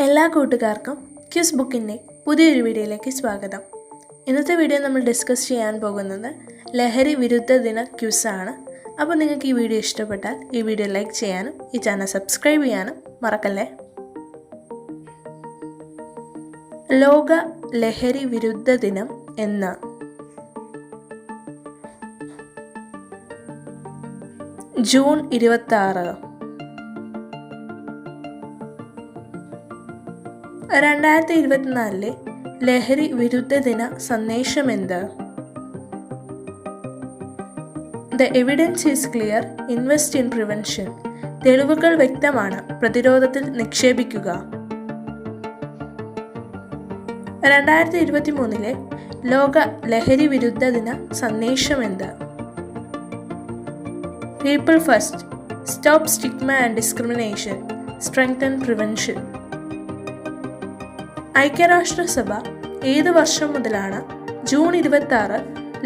എല്ലാ കൂട്ടുകാർക്കും ക്വിസ് ബുക്കിൻ്റെ പുതിയൊരു വീഡിയോയിലേക്ക് സ്വാഗതം. ഇന്നത്തെ വീഡിയോ നമ്മൾ ഡിസ്കസ് ചെയ്യാൻ പോകുന്നത് ലഹരി വിരുദ്ധ ദിന ക്വിസാണ്. അപ്പോൾ നിങ്ങൾക്ക് ഈ വീഡിയോ ഇഷ്ടപ്പെട്ടാൽ ഈ വീഡിയോ ലൈക്ക് ചെയ്യാനും ഈ ചാനൽ സബ്സ്ക്രൈബ് ചെയ്യാനും മറക്കല്ലേ. ലോക ലഹരി വിരുദ്ധ ദിനം എന്ന് ജൂൺ 26. 2024 ലഹരി വിരുദ്ധ ദിന സന്ദേശമെന്ത്? The evidence is clear, invest in prevention. തെളിവുകൾ വ്യക്തമാണ്, പ്രതിരോധത്തിൽ നിക്ഷേപിക്കുക. 2023 ലോക ലഹരി വിരുദ്ധ ദിന സന്ദേശമെന്ത്? People first, stop stigma and discrimination, strengthen prevention. ഐക്യരാഷ്ട്രസഭ ഏത് വർഷം മുതലാണ് ജൂൺ 26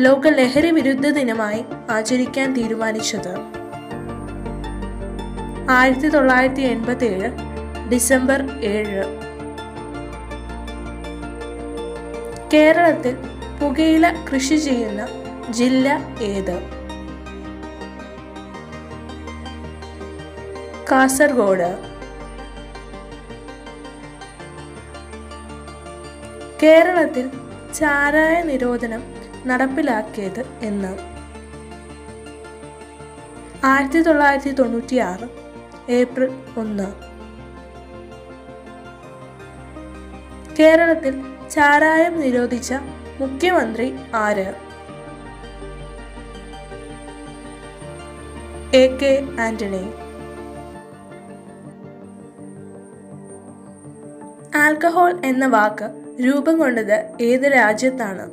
ലോക ലഹരി വിരുദ്ധ ദിനമായി ആചരിക്കാൻ തീരുമാനിച്ചത്? 1987 ഡിസംബർ 7. കേരളത്തിൽ പുകയില കൃഷി ചെയ്യുന്ന ജില്ല ഏത്? കാസർഗോഡ്. കേരളത്തിൽ ചാരായ നിരോധനം നടപ്പിലാക്കിയത് എന്ന്? 1996 ഏപ്രിൽ 1. കേരളത്തിൽ ചാരായം നിരോധിച്ച മുഖ്യമന്ത്രി ആര്? AK ആന്റണി. ആൽക്കഹോൾ എന്ന വാക്ക് രൂപം കൊണ്ടത് ഏത് രാജ്യത്താണ്?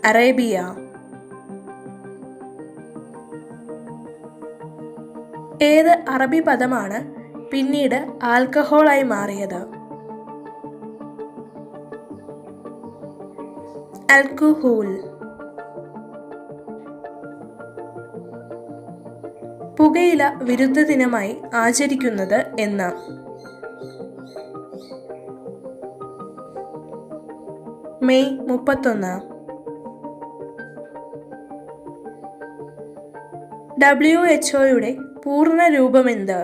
അറേബ്യ. ഏത് അറബി പദമാണ് പിന്നീട് ആൽക്കഹോളായി മാറിയത്? അൽക്കുഹൂൽ. പുകയില വിരുദ്ധ ദിനമായി ആചരിക്കുന്നത് എന്ന്? മെയ് 31. WHO പൂർണ്ണ രൂപമെന്ത്?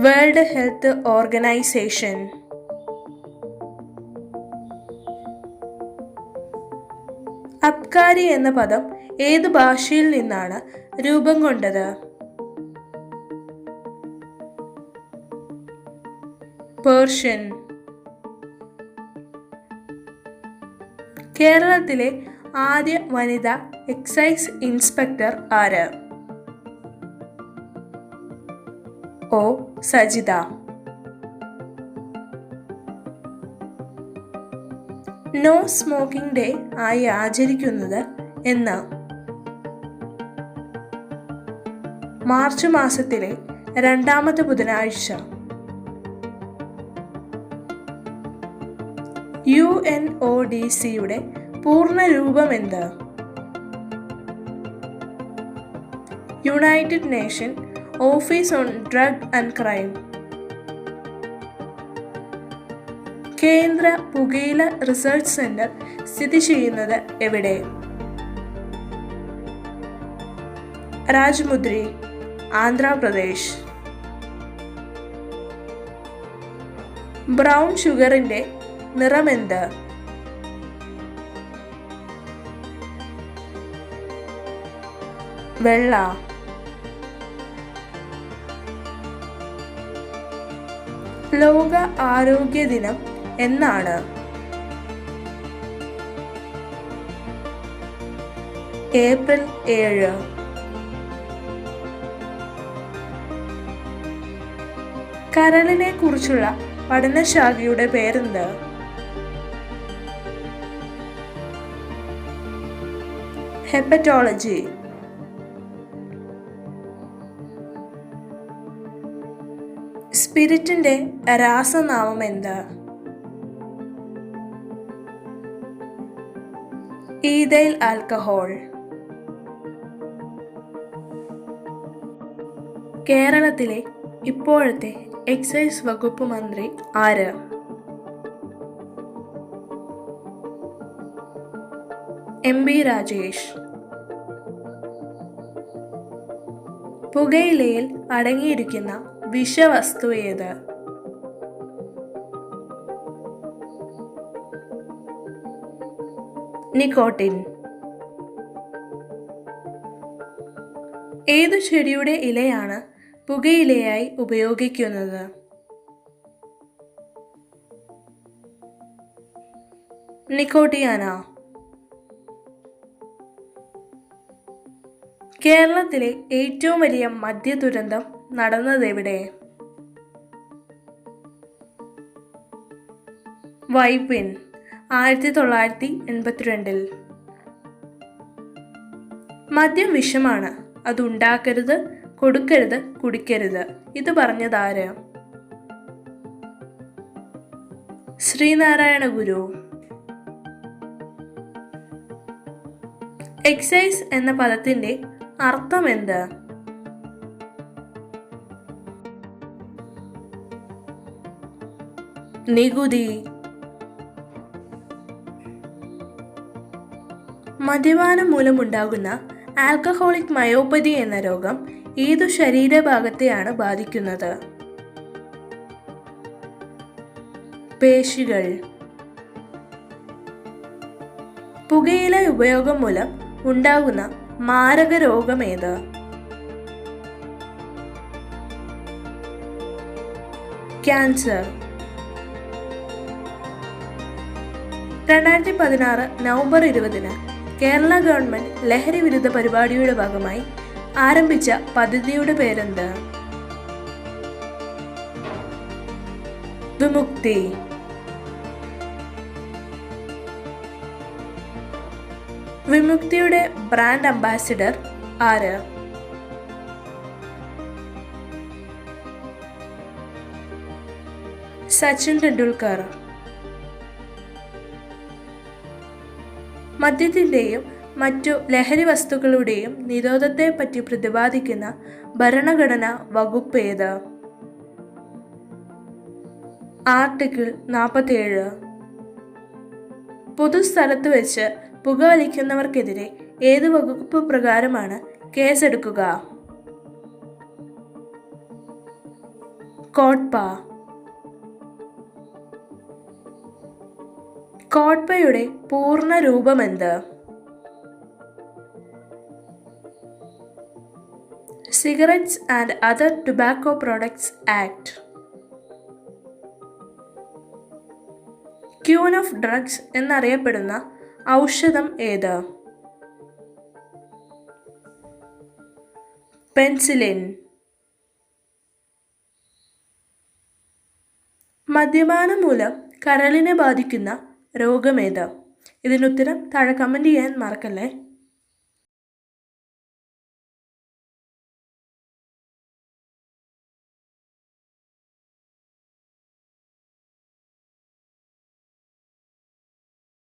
World health organisation. അബ്കാരി എന്ന പദം ഏത് ഭാഷയിൽ നിന്നാണ് രൂപം കൊണ്ടത്? പേർഷ്യൻ. കേരളത്തിലെ ആദ്യ വനിതാ എക്സൈസ് ഇൻസ്പെക്ടർ ആര്? O. സജിത. നോ സ്മോക്കിംഗ് ഡേ ആയി ആചരിക്കുന്നത് എന്ന്? മാർച്ച് മാസത്തിലെ 2ാമത്തെ ബുധനാഴ്ച. UNODC പൂർണ്ണ രൂപമെന്ത്? United nation office on drug and crime. കേന്ദ്ര പുകയില റിസർച്ച് സെന്റർ സ്ഥിതി ചെയ്യുന്നത് എവിടെ? രാജ്മുദ്രി, ആന്ധ്രാപ്രദേശ്. ബ്രൗൺ ഷുഗറിന്റെ നിറമെന്ത്? വെള്ള. ലോക ആരോഗ്യ ദിനം എന്നാണ്? ഏപ്രിൽ 7. കരളിനെ കുറിച്ചുള്ള പഠനശാഖയുടെ പേരെന്ത്? ഹെപ്പറ്റോളജി. സ്പിരിറ്റിന്റെ രാസനാമം എന്ത്? Ethyl alcohol. കേരളത്തിലെ ഇപ്പോഴത്തെ എക്സൈസ് വകുപ്പ് മന്ത്രി ആര്? MB രാജേഷ്. പുകയിലയിൽ അടങ്ങിയിരിക്കുന്ന വിഷവസ്തു ഏത്? നിക്കോട്ടിൻ. ഏതു ചെടിയുടെ ഇലയാണ് പുകയിലയായി ഉപയോഗിക്കുന്നത്? നിക്കോട്ടിയാന. കേരളത്തിലെ ഏറ്റവും വലിയ മദ്യ ദുരന്തം നടന്നതെവിടെ? വൈപ്പിൻ, 1982. മദ്യം വിഷമാണ്, അതുണ്ടാക്കരുത്, കൊടുക്കരുത്, കുടിക്കരുത്. ഇത് പറഞ്ഞതാര്? ശ്രീനാരായണ ഗുരു. എക്സൈസ് എന്ന പദത്തിന്റെ അർത്ഥം എന്ത്? നികുതി. മദ്യപാനം മൂലമുണ്ടാകുന്ന ആൽക്കഹോളിക് മയോപ്പതി എന്ന രോഗം ഏതു ശരീരഭാഗത്തെയാണ് ബാധിക്കുന്നത്? പേശികൾ. പുകയില ഉപയോഗം മൂലം ഉണ്ടാകുന്ന മാരക രോഗമേത്? ക്യാൻസർ. 2016 നവംബർ 20 കേരള ഗവൺമെന്റ് ലഹരി വിരുദ്ധ പരിപാടിയുടെ ഭാഗമായി ആരംഭിച്ച പദ്ധതിയുടെ പേരെന്ത്? വിമുക്തി. വിമുക്തിയുടെ ബ്രാൻഡ് അംബാസിഡർ ആര്? സച്ചിൻ ടെണ്ടുൽക്കർ. മദ്യത്തിൻ്റെയും മറ്റു ലഹരി വസ്തുക്കളുടെയും നിരോധത്തെപ്പറ്റി പ്രതിപാദിക്കുന്ന ഭരണഘടനാ വകുപ്പ് ഏത്? ആർട്ടിക്കിൾ 47. പൊതുസ്ഥലത്ത് വെച്ച് പുകവലിക്കുന്നവർക്കെതിരെ ഏത് വകുപ്പ് പ്രകാരമാണ് കേസെടുക്കുക? കോട്ട്പ. കോട്ട്പയുടെ പൂർണ്ണ രൂപമെന്ത്? Cigarettes and other tobacco products act. Queen of drugs എന്നറിയപ്പെടുന്ന ഔഷധം ഏത്? പെൻസിലിൻ. മദ്യപാനം മൂലം കരളിനെ ബാധിക്കുന്ന രോഗമേത്? ഇതിനുത്തരം താഴെ കമൻറ്റ് ചെയ്യാൻ മറക്കല്ലേ.